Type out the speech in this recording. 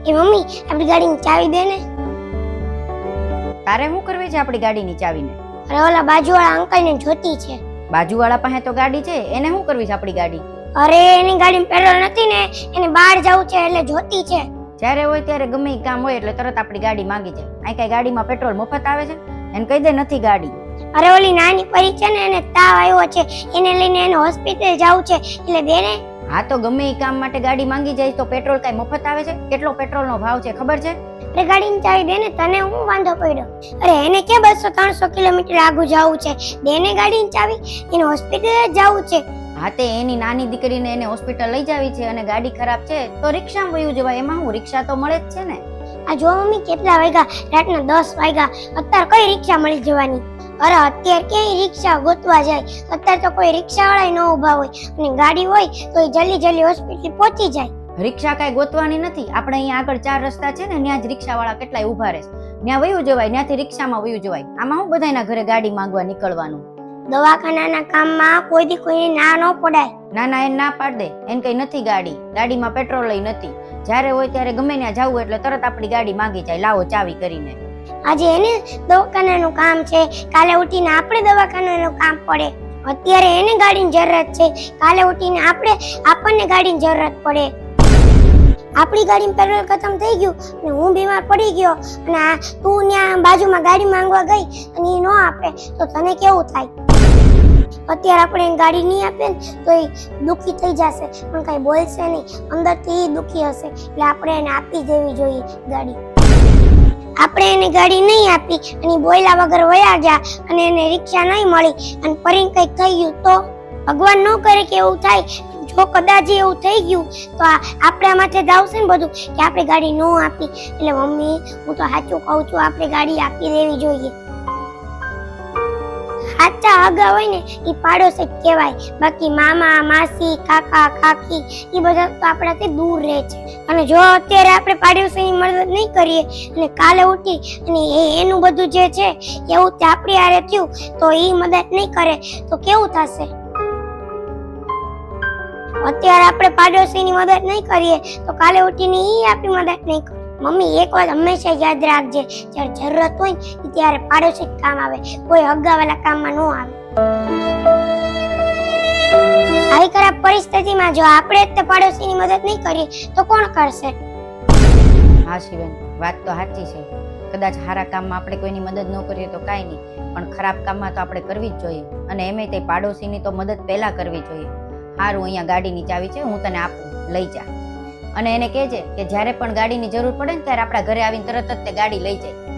એ mummy આપણી ગાડીની ચાવી દે ને. તારે શું કરવી છે આપણી ગાડીની ચાવીને? અરે ઓલા બાજુવાળા અંકલને જોતી છે. બાજુવાળા પાસે તો ગાડી છે, એને શું કરવી છે આપણી ગાડી? અરે એની ગાડીમાં પેટ્રોલ નથી ને, એને બહાર જવું છે એટલે જોતી છે. જ્યારે હોય ત્યારે ગમે ઈ કામ હોય એટલે તરત આપણી ગાડી માંગી જાય. અહીં કઈ ગાડીમાં પેટ્રોલ મફત આવે છે? એને કહી દે નથી ગાડી. અરે ઓલી નાની પરી છે ને, એને તાવ આવ્યો છે, એને લઈને એને હોસ્પિટલ જવું છે એટલે દે ને. હા તો ગમે ઈ કામ માટે ગાડી માંગી જાય તો પેટ્રોલ કઈ મફત આવે છે? કેટલો પેટ્રોલનો ભાવ છે ખબર છે? અરે ગાડીની ચાવી દે ને, તને હું વાંધો પડ્યો? અરે એને કે 200-300 કિલોમીટર આગળ જવું છે, દે ને ગાડીની ચાવી, એને હોસ્પિટલ જવું છે. હા તે એની નાની દીકરીને એને હોસ્પિટલ લઈ જાવી છે અને ગાડી ખરાબ છે તો રિક્ષામાં વયું જવાય. એમાં હું રિક્ષા તો મળે જ છે ને. આ જો મમ્મી કેટલા વાગ્યા, રાતના 10 વાગ્યા, અત્યારે કઈ રિક્ષા મળી જવાની? અરે અત્યારે ક્યાંય રિક્ષા ગોતવા જાય? અત્યારે તો કોઈ રિક્ષા વાળા ન ઉભા હોય, અને ગાડી હોય તો એ જલ્દી હોસ્પિટલ પહોંચી જાય. રિક્ષા કઈ ગોતવાની નથી. આપણે અહીંયા આગળ 4 રસ્તા છે ને, ત્યાં જ રિક્ષા વાળા કેટલાય ઉભા રહે. ત્યાં વયું જવાય, ત્યાંથી રિક્ષામાં વયું જવાય. આમાં હું બધાના ઘરે ગાડી માંગવા નીકળવાનું? દવાખાનાના કામમાં કોઈ દી કોઈને ના ન પડાય. ના એને ના પાડ દે, એને કઈ નથી ગાડી, ગાડીમાં પેટ્રોલ નથી. જ્યારે હોય ત્યારે ગમે ત્યાં જવું એટલે તરત આપણી ગાડી માંગી જાય, લાવો ચાવી કરીને. આજે એને દવાખાનાનું કામ છે, કાલે ઉઠીને આપણે દવાખાનાનું કામ પડે. અત્યારે એને ગાડીની જરૂરત છે, કાલે ઉઠીને આપણને ગાડીની જરૂરત પડે. આપણી ગાડીમાં પેટ્રોલ ખતમ થઈ ગયું અને હું બીમાર પડી ગયો અને તું ત્યાં બાજુમાં ગાડી માંગવા ગઈ અને એ ન આપે તો તને કેવું થાય? અત્યારે આપણે એને ગાડી નહીં આપે ને તો એ દુઃખી થઈ જશે, પણ કઈ બોલશે નહીં, અંદરથી એ દુઃખી હશે. એટલે આપણે એને આપી દેવી જોઈએ ગાડી. આપણે એને ગાડી નહીં આપી અને બોયલા વગર વયા ગયા અને એને રિક્ષા નહીં મળી અને પરીને કંઈક થઈ ગયું તો? ભગવાન ન કરે કે એવું થાય. જો કદાચ એવું થઈ ગયું તો આપણા માથે જ આવશે ને બધું કે આપણે ગાડી ન આપી. એટલે મમ્મી હું તો સાચું કહું છું, આપણે ગાડી આપી દેવી જોઈએ. સાચા હગા હોય ને એ પાડોશી જ કહેવાય, બાકી મામા માસી કાકા કાકી એ બધા તો આપણાથી દૂર રહે છે. અને જો અત્યારે આપણે પાડોશીની મદદ નહીં કરીએ અને કાલે ઉઠી અને એનું બધું જે છે એવું તે આપણી હારે થયું તો એ મદદ નહીં કરે તો કેવું થશે? અત્યારે આપણે પાડોશીની મદદ નહીં કરીએ તો કાલે ઉઠીને એ આપણી મદદ નહીં કરે. મમ્મી એક વાત હંમેશા યાદ રાખજે, જ્યારે જરૂરત હોય ને ત્યારે પાડોશી કામ આવે, કોઈ હગાવાલા કામમાં ન આવે. આવી ખરાબ પરિસ્થિતિમાં જો આપણે જ તે પાડોશીની મદદ નહીં કરીએ તો કોણ કરશે? હા શિવેન, વાત તો સાચી છે. કદાચ સારા કામમાં આપણે કોઈની મદદ ન કરીએ તો કાંઈ નહીં, પણ ખરાબ કામમાં તો આપણે કરવી જ જોઈએ. અને એમે તે પાડોશીની તો મદદ પહેલા કરવી જોઈએ. હારું, અહીંયા ગાડીની ચાવી છે, હું તને આપું, લઈ જા. અને એને કહેજે કે જ્યારે પણ ગાડીની જરૂર પડે ને ત્યારે આપણા ઘરે આવીને તરત જ તે ગાડી લઈ જાય.